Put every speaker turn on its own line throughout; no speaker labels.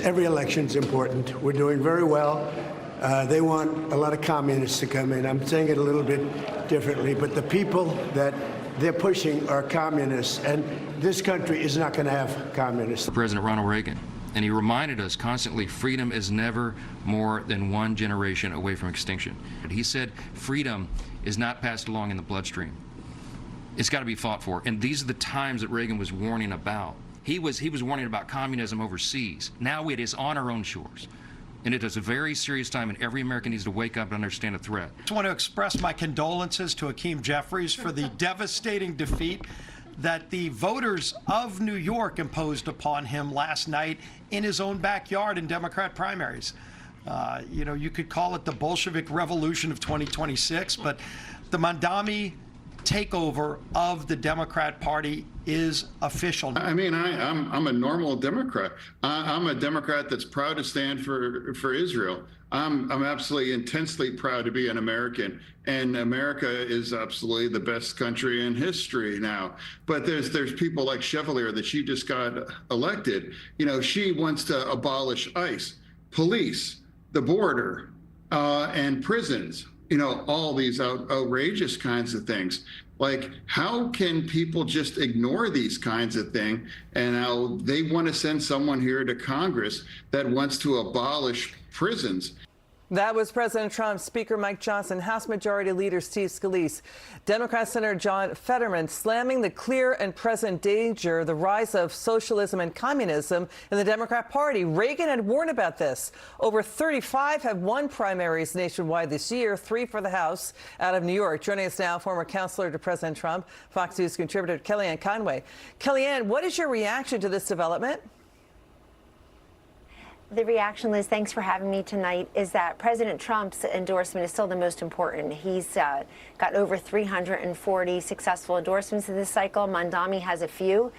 every election's important. We're doing very well. They want a lot of communists to come in. I'm saying it a little bit differently, but the people that they're pushing are communists, and this country is not going to have communists.
President Ronald Reagan, and he reminded us constantly, freedom is never more than one generation away from extinction. He said freedom is not passed along in the bloodstream. It's got to be fought for, and these are the times that Reagan was warning about. He was warning about communism overseas. Now it is on our own shores. And it is a very serious time, and every American needs to wake up and understand the threat.
I just want to express my condolences to Hakeem Jeffries for the devastating defeat that the voters of New York imposed upon him last night in his own backyard in Democrat primaries. You know, you could call it the Bolshevik Revolution of 2026, but the Mandami takeover of the Democrat Party is official.
I mean, I'm a normal Democrat. I'm a Democrat that's proud to stand for Israel. I'm absolutely intensely proud to be an American, and America is absolutely the best country in history now. But there's people like Chevalier that she just got elected. You know, she wants to abolish ICE, police, the border, and prisons. You know, all these outrageous kinds of things. Like, how can people just ignore these kinds of things? And now they want to send someone here to Congress that wants to abolish prisons.
That was President Trump, Speaker Mike Johnson, House Majority Leader Steve Scalise, Democrat Senator John Fetterman slamming the clear and present danger, the rise of socialism and communism in the Democrat Party. Reagan had warned about this. Over 35 have won primaries nationwide this year, 3 for the House out of New York. Joining us now, former counselor to President Trump, Fox News contributor Kellyanne Conway. Kellyanne, what is your reaction to this development?
The reaction, Liz, thanks for having me tonight, is that President Trump's endorsement is still the most important. He's got over 340 successful endorsements in this cycle. Mandami has a few.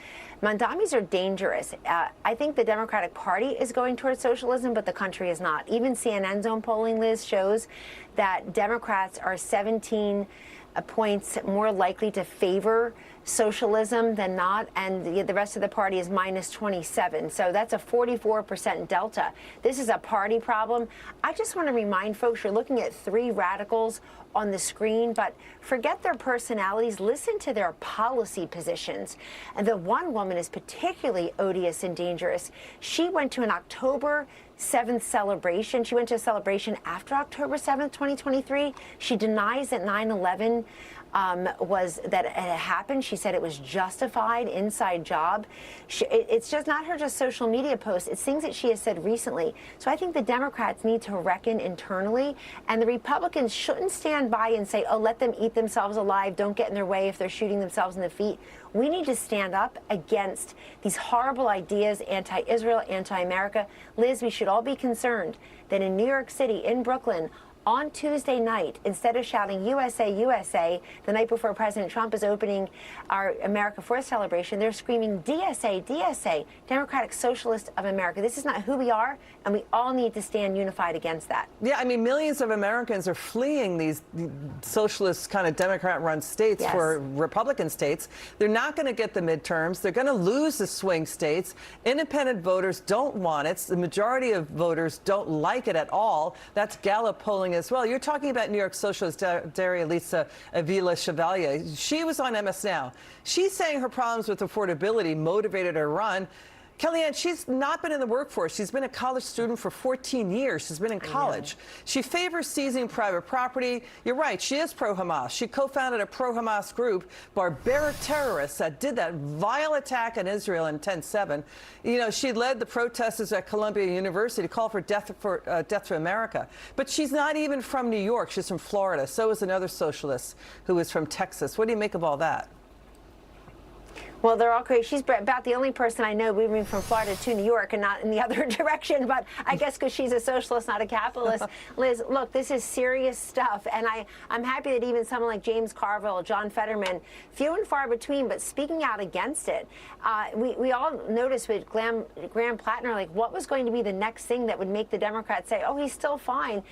Mandamis are dangerous. I think the Democratic Party is going towards socialism, but the country is not. Even CNN's own polling, Liz, shows that Democrats are 17 points more likely to favor socialism than not, and the rest of the party is minus 27. So that's a 44% delta. This is a party problem. I just want to remind folks, you're looking at 3 radicals on the screen, but forget their personalities, listen to their policy positions. And the one woman is particularly odious and dangerous. She went to an October 7th celebration. She went to a celebration after October 7th, 2023. She denies that 9/11 was that it had happened. She said it was justified, inside job. It's just not her just social media posts. It's things that she has said recently. So I think the Democrats need to reckon internally, and the Republicans shouldn't stand by and say, oh, let them eat themselves alive. Don't get in their way if they're shooting themselves in the feet. We need to stand up against these horrible ideas, anti-Israel, anti-America. Liz, we should all be concerned that in New York City, in Brooklyn, on Tuesday night, instead of shouting USA, USA, the night before President Trump is opening our America First celebration, they're screaming DSA, DSA, Democratic Socialist of America. This is not who we are, and we all need to stand unified against that.
Yeah, I mean, millions of Americans are fleeing these socialist kind of Democrat-run states for Republican states. They're not going to get the midterms. They're going to lose the swing states. Independent voters don't want it. The majority of voters don't like it at all. That's Gallup polling as well. You're talking about New York socialist Daria Lisa Avila Chevalier. She was on MS Now. She's saying her problems with affordability motivated her run. Kellyanne, she's not been in the workforce. She's been a college student for 14 years. She's been in college. She favors seizing private property. You're right, she is pro-Hamas. She co-founded a pro-Hamas group, barbaric terrorists that did that vile attack on Israel in 10/7. You know, she led the protesters at Columbia University to call for death to America. But she's not even from New York. She's from Florida. So is another socialist who is from Texas. What do you make of all that?
Well, they're all crazy. She's about the only person I know moving from Florida to New York and not in the other direction, but I guess because she's a socialist, not a capitalist. Liz, look, this is serious stuff, and I'm happy that even someone like James Carville, John Fetterman, few and far between, but speaking out against it. We all noticed with Graham Plattner, like, what was going to be the next thing that would make the Democrats say, oh, he's still fine.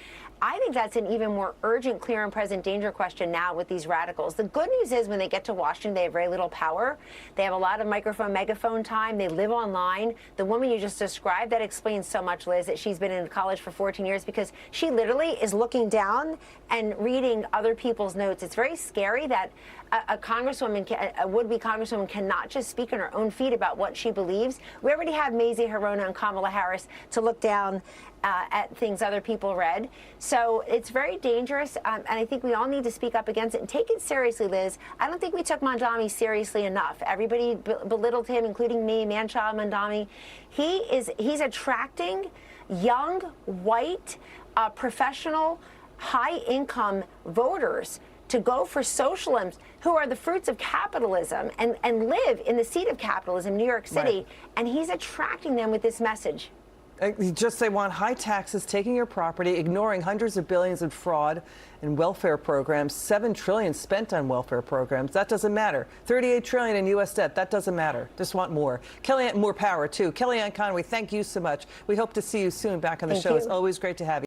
I think that's an even more urgent, clear, and present danger question now with these radicals. The good news is when they get to Washington, they have very little power. They have a lot of microphone, megaphone time. They live online. The woman you just described, that explains so much, Liz, that she's been in college for 14 years because she literally is looking down and reading other people's notes. It's very scary that a congresswoman, a would-be congresswoman, cannot just speak on her own feet about what she believes. We already have Mazie Hirono and Kamala Harris to look down at things other people read. So it's very dangerous, and I think we all need to speak up against it and take it seriously, Liz. I don't think we took Mamdani seriously enough. Everybody belittled him, including me, man-child Mamdani. He's attracting young, white, professional, high-income voters to go for socialism, who are the fruits of capitalism and live in the seat of capitalism, New York City,
right.
And he's attracting them with this message.
Just they want high taxes, taking your property, ignoring hundreds of billions in fraud and welfare programs, $7 trillion spent on welfare programs. That doesn't matter. $38 trillion in U.S. debt. That doesn't matter. Just want more. Kellyanne, more power, too. Kellyanne Conway, thank you so much. We hope to see you soon back on the show. It's always great to have you.